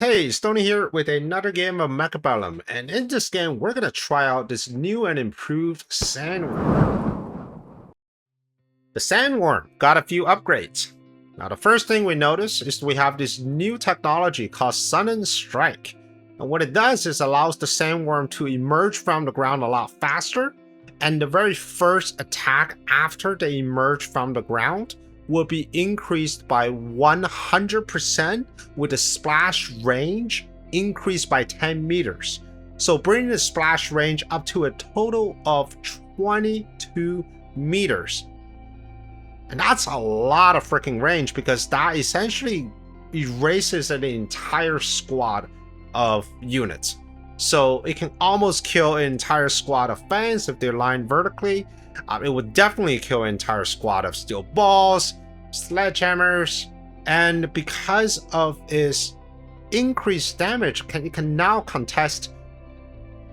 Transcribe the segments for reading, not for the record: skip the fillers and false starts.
Hey, Stoney here with another game of Mechabellum, and in this game we're gonna try out this new and improved Sandworm. The Sandworm got a few upgrades. Now the first thing we notice is we have this new technology called Sudden Strike. And what it does is allows the Sandworm to emerge from the ground a lot faster, and the very first attack after they emerge from the ground will be increased by 100% with the splash range increased by 10 meters. So bringing the splash range up to a total of 22 meters. And that's a lot of freaking range because that essentially erases an entire squad of units. So it can almost kill an entire squad of fans if they're lined vertically. It would definitely kill an entire squad of steel balls, sledgehammers, and because of its increased damage, it can now contest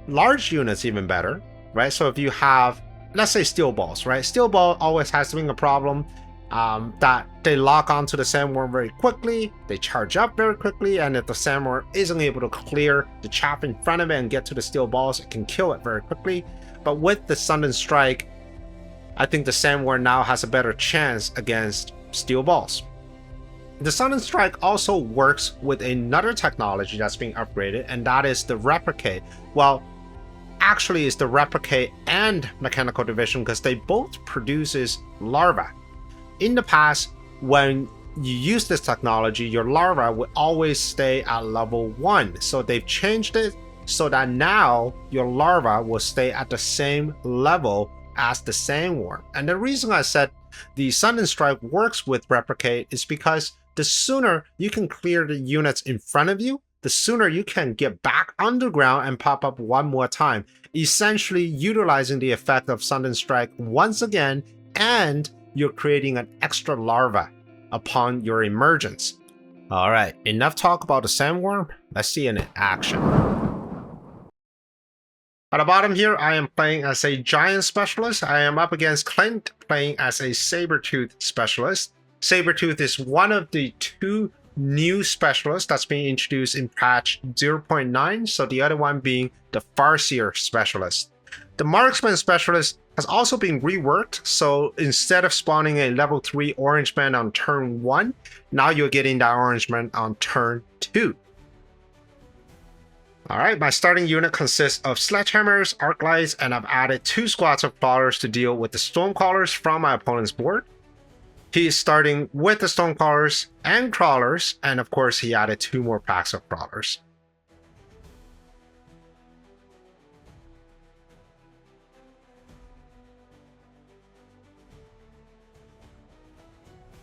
large units even better, right? So if you have, let's say, steel balls, right? Steel ball always has been a problem that they lock onto the Sandworm very quickly, they charge up very quickly, and if the Sandworm isn't able to clear the chaff in front of it and get to the steel balls, it can kill it very quickly. But with the Sudden Strike, I think the Sandworm now has a better chance against steel balls. The Sudden Strike also works with another technology that's being upgraded, and that is the Replicate. Well, actually it's the Replicate and Mechanical Division because they both produces larvae. In the past, when you use this technology, your larva would always stay at level 1. So they've changed it so that now your larva will stay at the same level as the Sandworm. And the reason I said the Sudden Strike works with Replicate is because the sooner you can clear the units in front of you, the sooner you can get back underground and pop up one more time, essentially utilizing the effect of Sudden Strike once again, and you're creating an extra larva upon your emergence. Alright, enough talk about the Sandworm, let's see it in action. At the bottom here, I am playing as a Giant Specialist. I am up against Clint playing as a Sabertooth Specialist. Sabertooth is one of the two new specialists that's being introduced in patch 0.9, so the other one being the Farseer Specialist. The Marksman Specialist has also been reworked, so instead of spawning a level 3 orange man on turn 1, now you're getting that orange man on turn 2. Alright, my starting unit consists of sledgehammers, arc lights, and I've added 2 squads of crawlers to deal with the storm crawlers from my opponent's board. He is starting with the storm crawlers and crawlers, and of course he added 2 more packs of crawlers.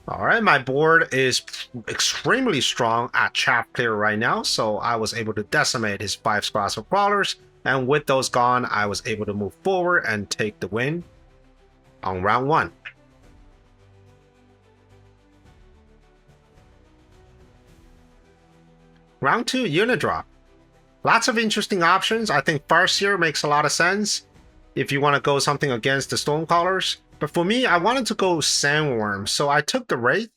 Alright, my board is extremely strong at chaff clear right now, so I was able to decimate his 5 squads of crawlers, and with those gone, I was able to move forward and take the win on round 1. Round 2, unit drop. Lots of interesting options. I think Farseer makes a lot of sense if you want to go something against the Stormcallers. But for me, I wanted to go Sandworm, so I took the Wraith.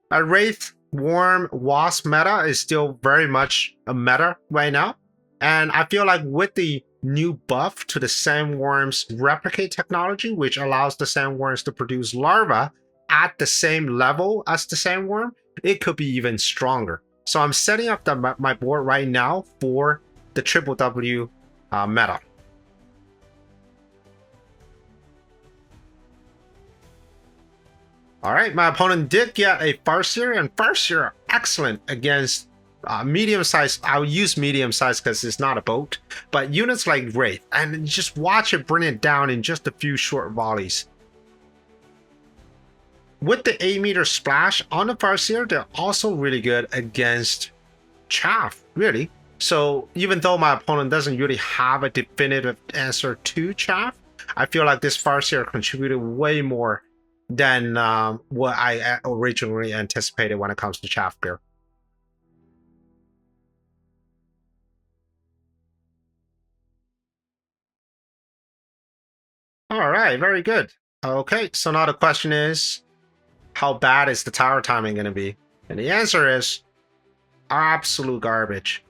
A Wraith Worm Wasp meta is still very much a meta right now. And I feel like with the new buff to the Sandworm's Replicate technology, which allows the Sandworms to produce larvae at the same level as the Sandworm, it could be even stronger. So I'm setting up my board right now for the Triple W meta. Alright, my opponent did get a Farseer, and Farseer are excellent against medium-sized. I'll use medium-sized because it's not a boat, but units like Wraith, and just watch it bring it down in just a few short volleys. With the 8-meter splash on the Farseer, they're also really good against chaff, really. So even though my opponent doesn't really have a definitive answer to chaff, I feel like this Farseer contributed way more than what I originally anticipated when it comes to chaff clear. Alright, very good. Okay, so now the question is, how bad is the tower timing going to be? And the answer is, absolute garbage.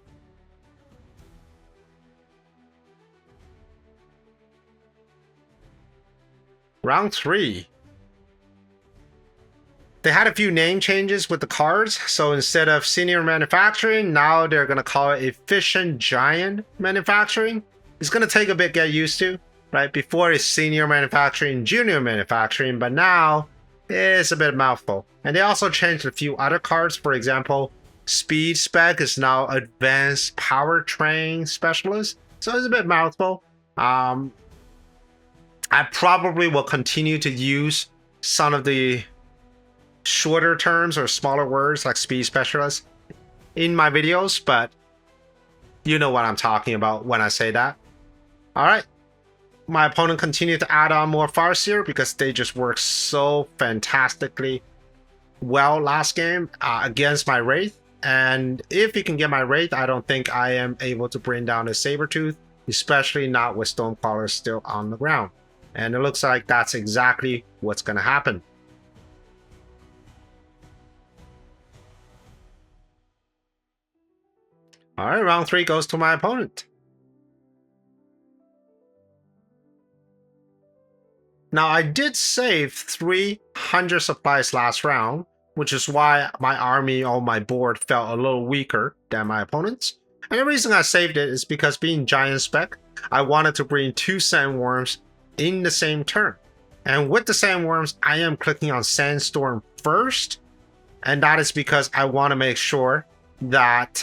Round 3. They had a few name changes with the cards, so instead of senior manufacturing, now they're going to call it efficient giant manufacturing. It's going to take a bit to get used to, right? Before it's senior manufacturing, junior manufacturing, but now it's a bit mouthful. And they also changed a few other cards. For example, speed spec is now advanced powertrain specialist, so it's a bit mouthful. I probably will continue to use some of the shorter terms or smaller words like speed specialist in my videos, but you know what I'm talking about when I say that. All right, my opponent continued to add on more Farseer because they just worked so fantastically well last game against my Wraith. And if he can get my Wraith, I don't think I am able to bring down the Sabertooth, especially not with Stonecrawler still on the ground. And it looks like that's exactly what's going to happen. All right, round 3 goes to my opponent. Now, I did save 300 supplies last round, which is why my army on my board felt a little weaker than my opponent's. And the reason I saved it is because being giant spec, I wanted to bring 2 Sandworms in the same turn. And with the Sandworms, I am clicking on Sandstorm first, and that is because I want to make sure that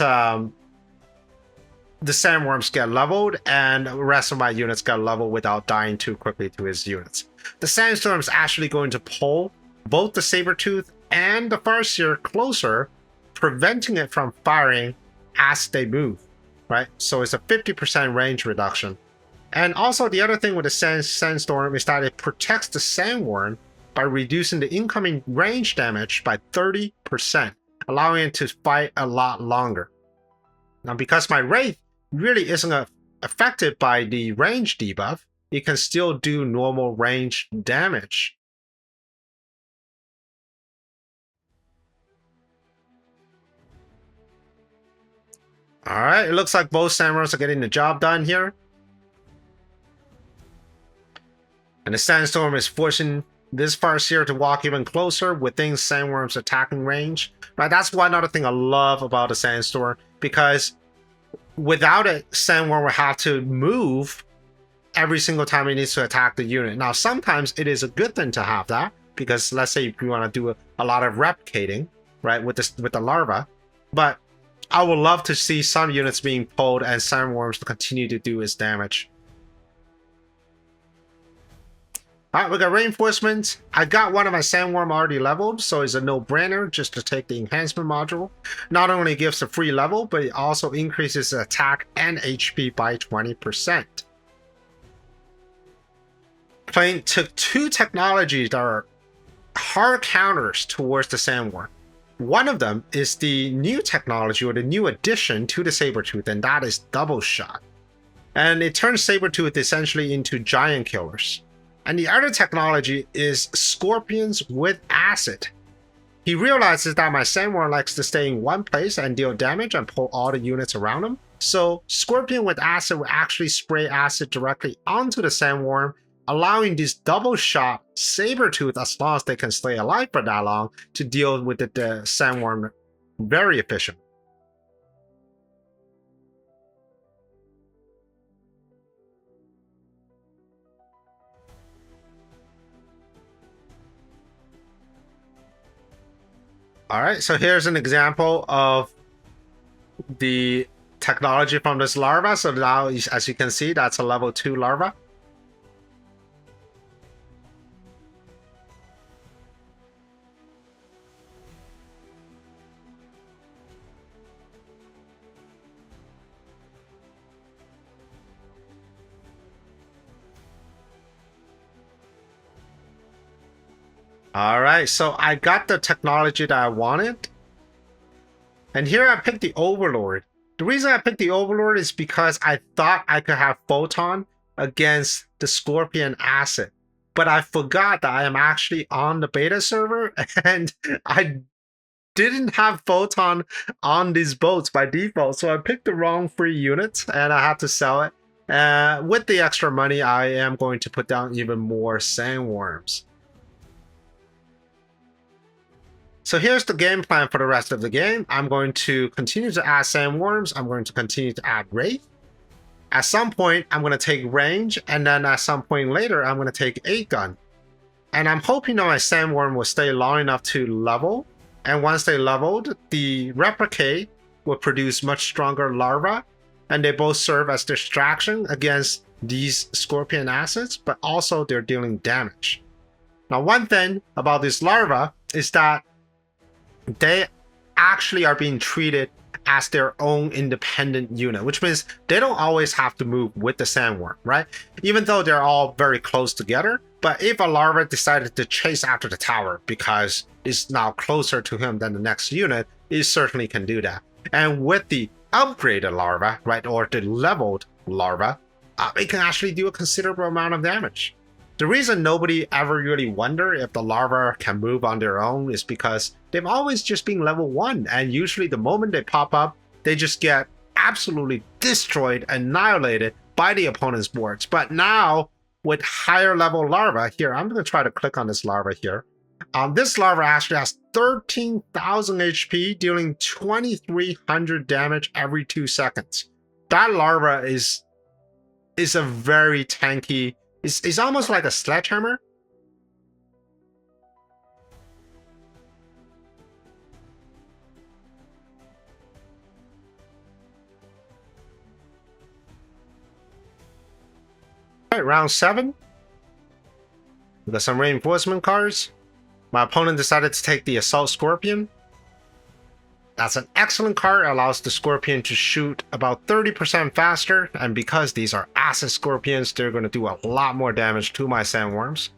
the Sandworms get leveled and the rest of my units get leveled without dying too quickly to his units. The Sandstorm is actually going to pull both the Sabertooth and the Farseer closer, preventing it from firing as they move, right? So it's a 50% range reduction. And also the other thing with the Sandstorm is that it protects the Sandworm by reducing the incoming range damage by 30%, allowing it to fight a lot longer. Now, because my Wraith really isn't affected by the range debuff, it can still do normal range damage. Alright, it looks like both Sandworms are getting the job done here. And the Sandstorm is forcing this Farseer to walk even closer within Sandworm's attacking range. Right, that's one other thing I love about the Sandstorm, because without it, Sandworm will have to move every single time it needs to attack the unit. Now, sometimes it is a good thing to have that, because let's say you want to do a lot of replicating, right, with the larva. But I would love to see some units being pulled and Sandworms to continue to do its damage. Alright, we got reinforcements. I got one of my Sandworm already leveled, so it's a no-brainer just to take the enhancement module. Not only gives a free level, but it also increases attack and HP by 20%. Playing took 2 technologies that are hard counters towards the Sandworm. One of them is the new technology or the new addition to the Sabertooth, and that is double shot. And it turns Sabertooth essentially into giant killers. And the other technology is Scorpions with Acid. He realizes that my Sandworm likes to stay in one place and deal damage and pull all the units around him. So Scorpion with Acid will actually spray acid directly onto the Sandworm, allowing this double shot Sabertooth, as long as they can stay alive for that long, to deal with the Sandworm very efficient. Alright, so here's an example of the technology from this larva. So now, as you can see, that's a level 2 larva. Alright, so I got the technology that I wanted. And here I picked the Overlord. The reason I picked the Overlord is because I thought I could have Photon against the Scorpion Acid. But I forgot that I am actually on the beta server, and I didn't have photon on these boats by default, so I picked the wrong free unit and I had to sell it. With the extra money, I am going to put down even more sandworms. So here's the game plan for the rest of the game. I'm going to continue to add sandworms. I'm going to continue to add wraith. At some point, I'm going to take range, and then at some point later, I'm going to take 8-gun. And I'm hoping that my sandworm will stay long enough to level. And once they leveled, the replicate will produce much stronger larvae. And they both serve as distraction against these scorpion assets, but also they're dealing damage. Now, one thing about these larvae is that they actually are being treated as their own independent unit, which means they don't always have to move with the sandworm, right? Even though they're all very close together, but if a larva decided to chase after the tower because it's now closer to him than the next unit, it certainly can do that. And with the upgraded larva, right, or the leveled larva, it can actually do a considerable amount of damage. The reason nobody ever really wonder if the larva can move on their own is because they've always just been level 1, and usually the moment they pop up, they just get absolutely destroyed, annihilated by the opponent's boards. But now, with higher level larva, here, I'm going to try to click on this larva here. This larva actually has 13,000 HP, dealing 2,300 damage every 2 seconds. That larva is a very tanky. It's almost like a sledgehammer. All right, round 7. We got some reinforcement cards. My opponent decided to take the Assault Scorpion. That's an excellent card. It allows the Scorpion to shoot about 30% faster, and because these are acid Scorpions, they're going to do a lot more damage to my Sandworms.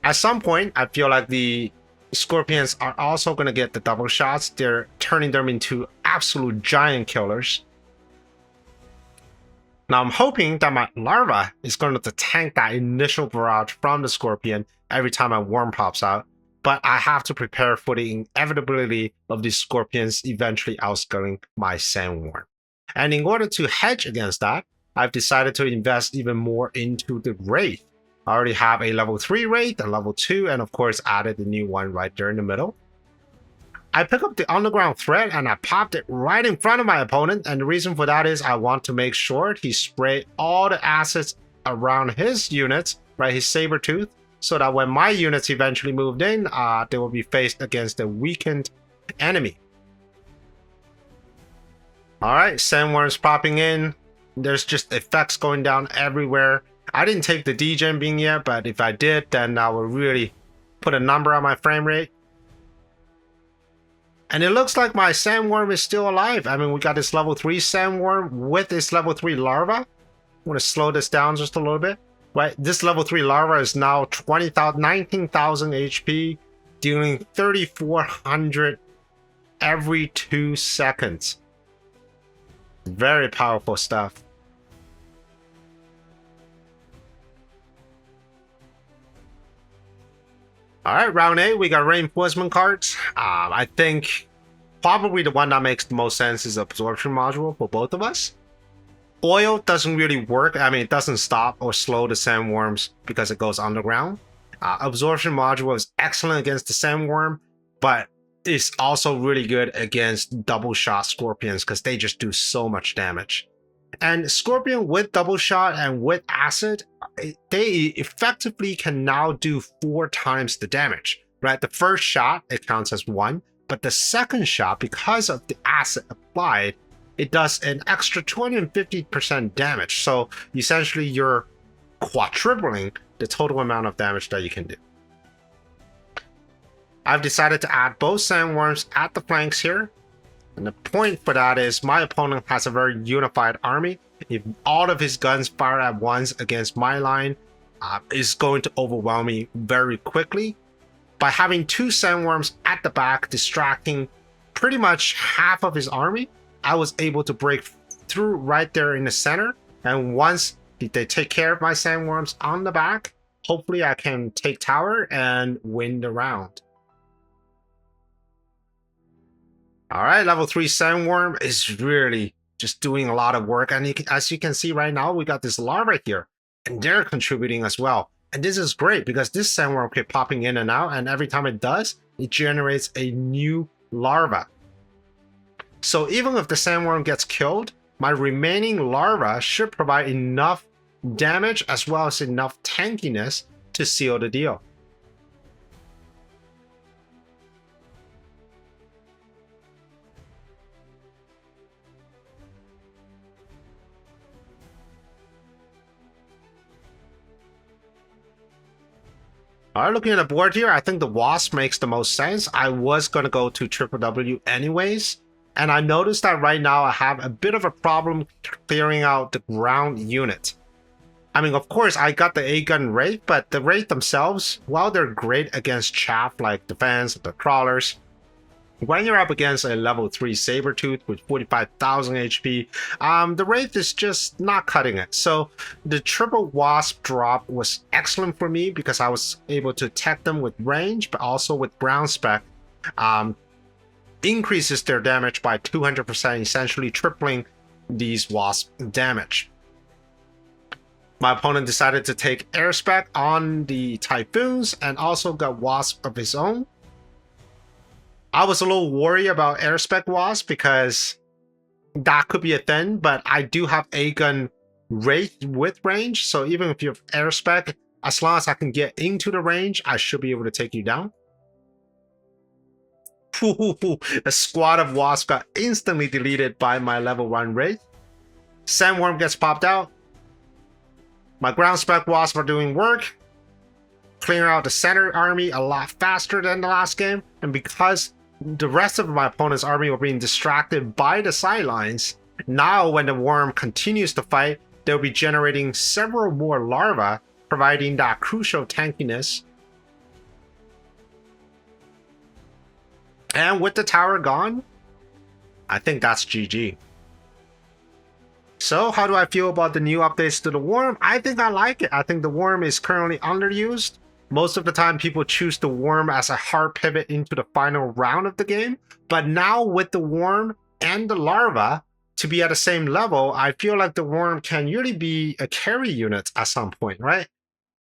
At some point, I feel like the Scorpions are also going to get the double shots. They're turning them into absolute giant killers. Now I'm hoping that my larva is going to tank that initial barrage from the Scorpion every time a worm pops out. But I have to prepare for the inevitability of these Scorpions eventually outscaling my Sandworm. And in order to hedge against that, I've decided to invest even more into the Wraith. I already have a level 3 Wraith, a level 2, and of course added the new one right there in the middle. I pick up the Underground Thread and I popped it right in front of my opponent, and the reason for that is I want to make sure he spray all the assets around his units, right, his Sabertooth, so that when my units eventually moved in, they will be faced against a weakened enemy. Alright, Sandworms popping in. There's just effects going down everywhere. I didn't take the degen beam yet, but if I did, then I will really put a number on my frame rate. And it looks like my Sandworm is still alive. I mean, we got this level 3 Sandworm with this level 3 larva. I'm going to slow this down just a little bit. Right, this level 3 larva is now 19,000 HP, dealing 3,400 every 2 seconds. Very powerful stuff. Alright, round 8, we got reinforcement cards. I think probably the one that makes the most sense is absorption module for both of us. Oil doesn't really work. I mean, it doesn't stop or slow the sandworms because it goes underground. Absorption module is excellent against the sandworm, but it's also really good against double shot scorpions because they just do so much damage. And scorpion with double shot and with acid, they effectively can now do 4 times the damage, right? The first shot, it counts as 1, but the second shot, because of the acid applied, it does an extra 250% damage. So essentially you're quadrupling the total amount of damage that you can do. I've decided to add both sandworms at the flanks here. And the point for that is my opponent has a very unified army. If all of his guns fire at once against my line, is going to overwhelm me very quickly. By having 2 sandworms at the back distracting pretty much half of his army, I was able to break through right there in the center. And once they take care of my sandworms on the back, hopefully I can take tower and win the round. All right, level 3 Sandworm is really just doing a lot of work. And as you can see right now, we got this larva here, and they're contributing as well. And this is great because this Sandworm keeps popping in and out, and every time it does, it generates a new larva. So even if the Sandworm gets killed, my remaining larva should provide enough damage as well as enough tankiness to seal the deal. All right, looking at the board here, I think the Wasp makes the most sense. I was going to go to Triple W anyways, and I noticed that right now I have a bit of a problem clearing out the ground unit. I mean, of course, I got the 8-gun Wraith, but the Wraith themselves, while they're great against chaff like the fans, the crawlers, when you're up against a level 3 Sabertooth with 45,000 HP, the Wraith is just not cutting it. So the triple Wasp drop was excellent for me because I was able to tech them with range, but also with ground spec. Increases their damage by 200%, essentially tripling these Wasp damage. My opponent decided to take air spec on the Typhoons and also got Wasp of his own. I was a little worried about air spec Wasp because that could be a thing, but I do have 8-gun Wraith with range, so even if you have air spec, as long as I can get into the range, I should be able to take you down. A squad of Wasp got instantly deleted by my level 1 Wraith. Sandworm gets popped out. My ground spec Wasp are doing work, clearing out the center army a lot faster than the last game, and because the rest of my opponent's army were being distracted by the sidelines, now when the worm continues to fight, they'll be generating several more larvae, providing that crucial tankiness. And with the tower gone, I think that's GG. So how do I feel about the new updates to the worm? I think I like it. I think the worm is currently underused. Most of the time people choose the worm as a hard pivot into the final round of the game. But now with the worm and the larva to be at the same level, I feel like the worm can really be a carry unit at some point, right?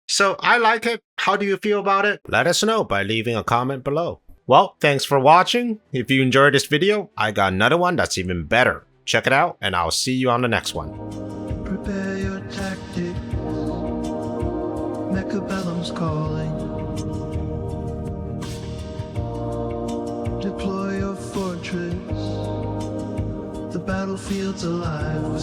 So I like it. How do you feel about it? Let us know by leaving a comment below. Well, thanks for watching. If you enjoyed this video, I got another one that's even better. Check it out, and I'll see you on the next one. Prepare your tactics. Mechabellum's calling. Deploy your fortress. The battlefield's alive with